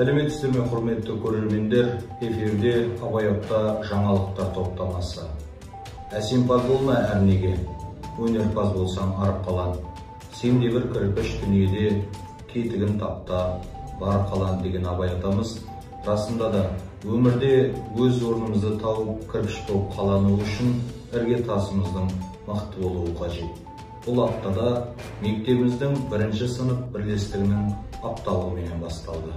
Сәлеметсіздер ме, құрметті көрермендер, эфирде абай апта жаңалықтар топтамасы. Әсемпаз болма әрнеге, өнерпаз болсаң арып қалан. Сенде бір кірпіш дүниеде кетігін тапта бар қалан деген абай атамыз. Расында да өмірде өз орнымызды тауып кірпіш болып қалану үшін ірге тасымыздың мықты болуы қажет. Бұл аптада мектебіміздің бірінші сынып бірлестігінің апталығымен басталды.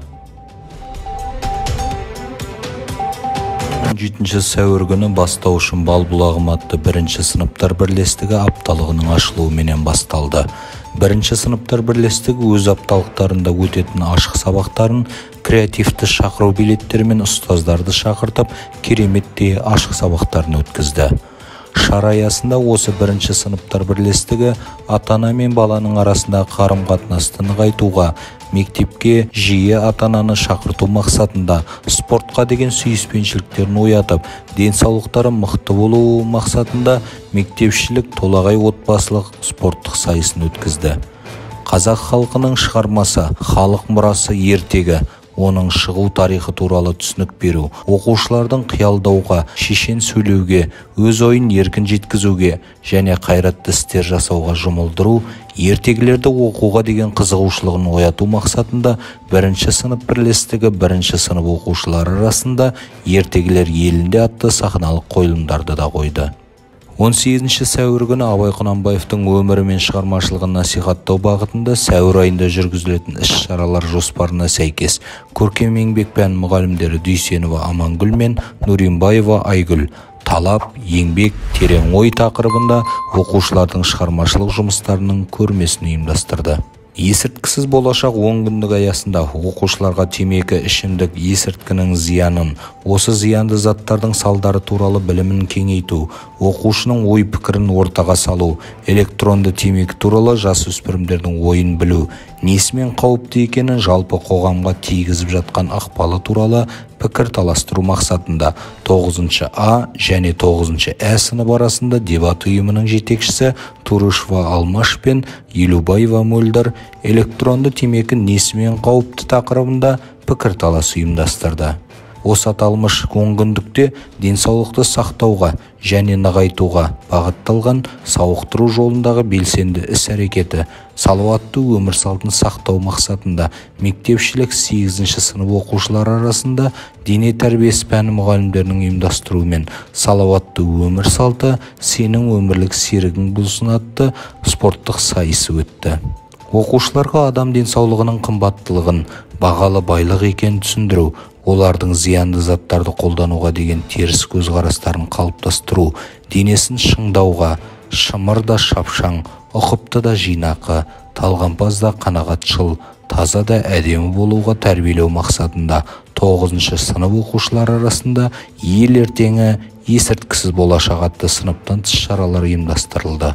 17 сәуір күні бастаушым Балбұлағым атты бірінші сыныптар бірлестігі апталығының ашылуымен басталды. Бірінші сыныптар бірлестігі өз апталықтарында өтетін ашық сабақтарын креативті шақыру билеттерімен ұстаздарды шақыртып, кереметтей ашық сабақтарын өткізді. Шара аясында осы бірінші сыныптар бірлестігі ата-ана мен баланың арасындағы қарым-қатынасты нығайтуға, мектепке жиі ата-ананы шақырту мақсатында спортқа деген сүйіспеншіліктерін оятып, денсаулықтары мықты болуы мақсатында мектепшілік толағай отбасылық спорттық сайысын өткізді. Қазақ халқының шығармасы «Халық мұрасы ертегі», оның шығу тарихы туралы түсінік беру, оқушылардың қиялдауға, шешен сөйлеуге, өз ойын еркін жеткізуге және қайратты істер жасауға жұмылдыру, ертегілерді оқуға деген қызығушылығын ояту мақсатында бірінші сынып бірлестігі бірінші сынып оқушылары арасында ертегілер елінде атты сахналық қойылымдарды да қойды. 18 сәуір күні Абай Құнанбаевтың өмірі мен шығармашылығын насихаттау бағытында сәуір айында жүргізілетін іс-шаралар жоспарына сәйкес көркем еңбек пән мұғалімдері Дүйсенова Амангүл мен Нуринбаева Айгүл талап, еңбек, терең ой тақырыбында оқушылардың шығармашылық жұмыстарының көрмесін ұйымдастырды. Есірткісіз болашақ 10 күндік аясында оқушыларға темекі ішімдік есірткінің зиянын, осы зиянды заттардың салдары туралы білімін кеңейту, оқушының ой пікірін ортаға салу, электронды темекі туралы жасөспірімдердің ойын білу, несімен қауіпті екенін жалпы қоғамға тигізіп жатқан ықпалы туралы пікір таластыру мақсатында 9-А және 9-Ә сынып арасында дебат ұйымының жетекшісі Турышева Алмаш пен Елубаева Мөлдір электронды темекі несімен қауіпті тақырыбында пікір талас ұйымдастырды. Осы аталмыш 10 күндікте денсаулықты сақтауға және нығайтуға бағытталған сауықтыру жолындағы белсенді іс-әрекеті, салауатты өмір салтын сақтау мақсатында мектепшілік 8-ші сынып оқушылары арасында дене тәрбиесі пәні мұғалімдерінің ұйымдастыруымен салауатты өмір салты сенің өмірлік серігің болсын атты спорттық сайысы өтті. Оқушыларға адам денсаулығының қымбаттылығын, бағалы байлық екенін түсіндіру, олардың зиянды заттарды қолдануға деген теріс көзқарастарын қалыптастыру, денесін шыңдауға, шымыр да шапшаң, ұқыпты да жинақы, талғампаз да қанағатшыл, таза да әдемі болуға тәрбиелеу мақсатында 9-шы сынып оқушылары арасында ел ертеңі есірткісіз болашақ атты сыныптан тыс шаралар ұйымдастырылды.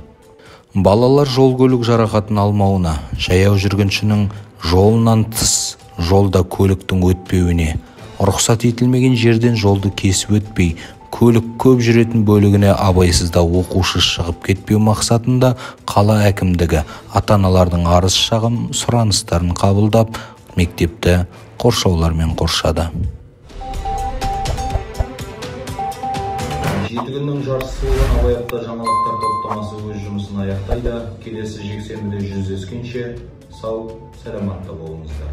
Балалар жол көлік жарақатын алмауына, жаяу жүргіншінің жолынан тыс жолда көліктің өтпеуіне, рұқсат етілмеген жерден жолды кесіп өтпей, көлік көп жүретін бөлігіне абайсызда оқушы шығып кетпеу мақсатында қала әкімдігі ата-аналардың арыз шағым сұраныстарын қабылдап, мектепті қоршаулармен қоршады. 7 күннің жаршысы болған абай апта жаңалықтар топтамасы өз жұмысын аяқтайды. Келесі жексенбіде жүздескенше сау, саламатта болыңыздар.